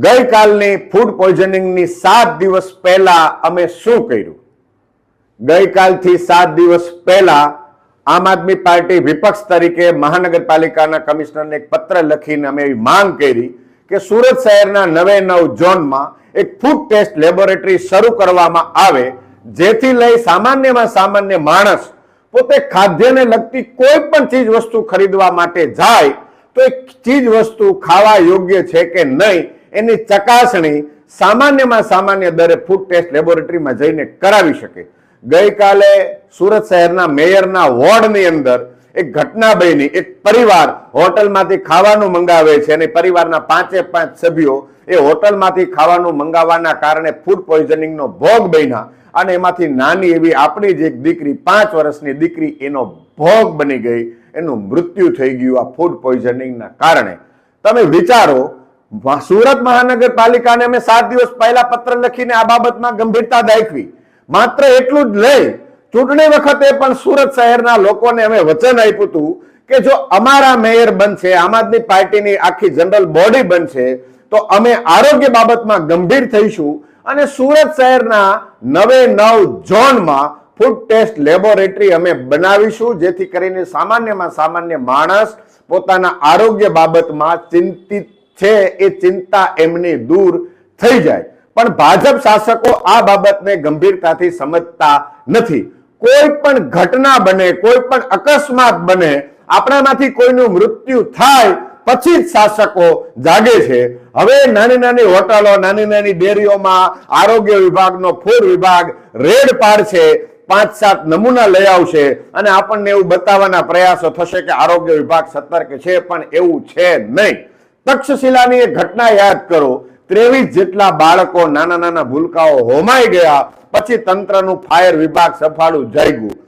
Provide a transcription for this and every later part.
ગઈકાલની food પોઈઝનિંગની 7 દિવસ પહેલા અમે શું કર્યું? ગઈકાલથી 7 દિવસ પહેલા આમ આદમી પાર્ટી વિપક્ષ તરીકે મહાનગરપાલિકાના કમિશનરને એક પત્ર લખીને અમે એવી માંગ કરી કે સુરત શહેરના 9 ઝોનમાં એક ફૂડ ટેસ્ટ લેબોરેટરી શરૂ કરવામાં આવે, જેથી લઈ સામાન્યમાં સામાન્ય માણસ પોતે ખાદ્યને લગતી કોઈ પણ ચીજ વસ્તુ ખરીદવા માટે જાય તો એ ચીજ વસ્તુ ખાવા યોગ્ય છે કે નહીં એની ચકાસણી સામાન્યમાં સામાન્ય દરે ફૂડ ટેસ્ટ લેબોરેટરીમાં જઈને કરાવી શકે. ગઈકાલે સુરત શહેરના મેયરના વોર્ડની અંદર એક ઘટના બની. એક પરિવાર હોટલમાંથી ખાવાનું મંગાવે છે અને પરિવારના 5 સભ્યો એ હોટલમાંથી ખાવાનું મંગાવવાના કારણે ફૂડ પોઈઝનિંગનો ભોગ બન્યા અને એમાંથી નાની એવી આપણી જ એક દીકરી 5 વર્ષની દીકરી એનો ભોગ બની ગઈ, એનું મૃત્યુ થઈ ગયું આ ફૂડ પોઈઝનિંગના કારણે. તમે વિચારો, સુરત મહાનગરપાલિકાને અમે 7 દિવસ પહેલા પત્ર લખીને આ બાબતમાં ગંભીરતા દાખવી. માત્ર એટલું જ નહીં, ચૂંટણી વખતે પણ સુરત શહેરના લોકોને અમે વચન આપ્યું હતું કે જો અમારા મેયર બનશે, આમ આદમી પાર્ટીની આખી જનરલ બોડી બનશે તો અમે આરોગ્ય બાબતમાં ગંભીર થઈશું અને સુરત શહેરના 9 ઝોનમાં ફૂડ ટેસ્ટ લેબોરેટરી અમે બનાવીશું, જેથી કરીને સામાન્યમાં સામાન્ય માણસ પોતાના આરોગ્ય બાબતમાં ચિંતિત છે એ ચિંતા એમની દૂર થઈ જાય. પણ ભાજપ શાસકો આ બાબતને ગંભીરતાથી સમજતા નથી. કોઈ પણ ઘટના બને, કોઈ પણ અકસ્માત બને, આપણામાંથી કોઈનું મૃત્યુ થાય પછી જ શાસકો જાગે છે. હવે નાની નાની હોટલો, નાની નાની ડેરીઓમાં આરોગ્ય વિભાગનો ફૂડ વિભાગ રેડ પાડશે, 5-7 નમૂના લઈ આવશે અને આપણને એવું બતાવવાના પ્રયાસો થશે કે આરોગ્ય વિભાગ સતર્ક છે, પણ એવું છે નહીં. તક્ષશિલાની એક ઘટના યાદ કરો. 23 જેટલા બાળકો, નાના નાના ભૂલકાઓ હોમાઈ ગયા, પછી તંત્રનું ફાયર વિભાગ સફાળું જાગ્યું.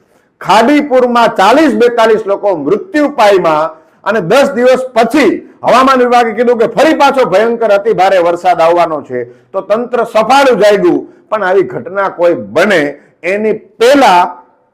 ખાડીપુરમાં 40-42 લોકો મૃત્યુ પામ્યા અને 10 દિવસ પછી હવામાન વિભાગે કીધું કે ફરી પાછો ભયંકર અતિ ભારે વરસાદ આવવાનો છે, તો તંત્ર સફાળું જાગ્યું. પણ આવી ઘટના કોઈ બને એની પહેલા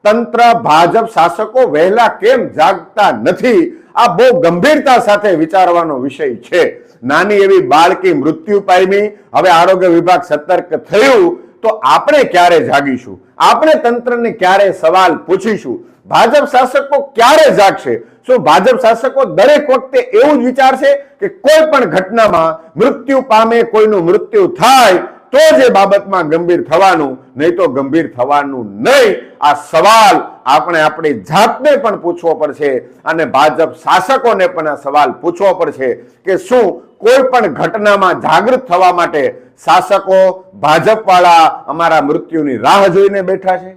તંત્ર, ભાજપ શાસકો વહેલા કેમ જાગતા નથી? આ બહુ ગંભીરતા સાથે વિચારવાનો વિષય છે. નાની એવી બાળકી મૃત્યુ પામી, હવે આરોગ્ય વિભાગ સતર્ક થયું તો આપણે ક્યારે જાગીશું? આપણે તંત્રને ક્યારે સવાલ પૂછીશું? ભાજપ શાસકો ક્યારે જાગશે? શું ભાજપ શાસકો દરેક વખતે એવું જ વિચારશે કે કોઈ પણ ઘટનામાં મૃત્યુ પામે, કોઈનું મૃત્યુ થાય તો જ એ બાબતમાં ગંભીર થવાનું, નહીં તો ગંભીર થવાનું નહીં? આ સવાલ આપણે આપણી જાતને પણ પૂછવો પડશે અને ભાજપ શાસકોને પણ આ સવાલ પૂછવો પડશે કે શું કોઈ પણ ઘટનામાં જાગૃત થવા માટે શાસકો, ભાજપ વાળા અમારા મૃત્યુની રાહ જોઈને બેઠા છે?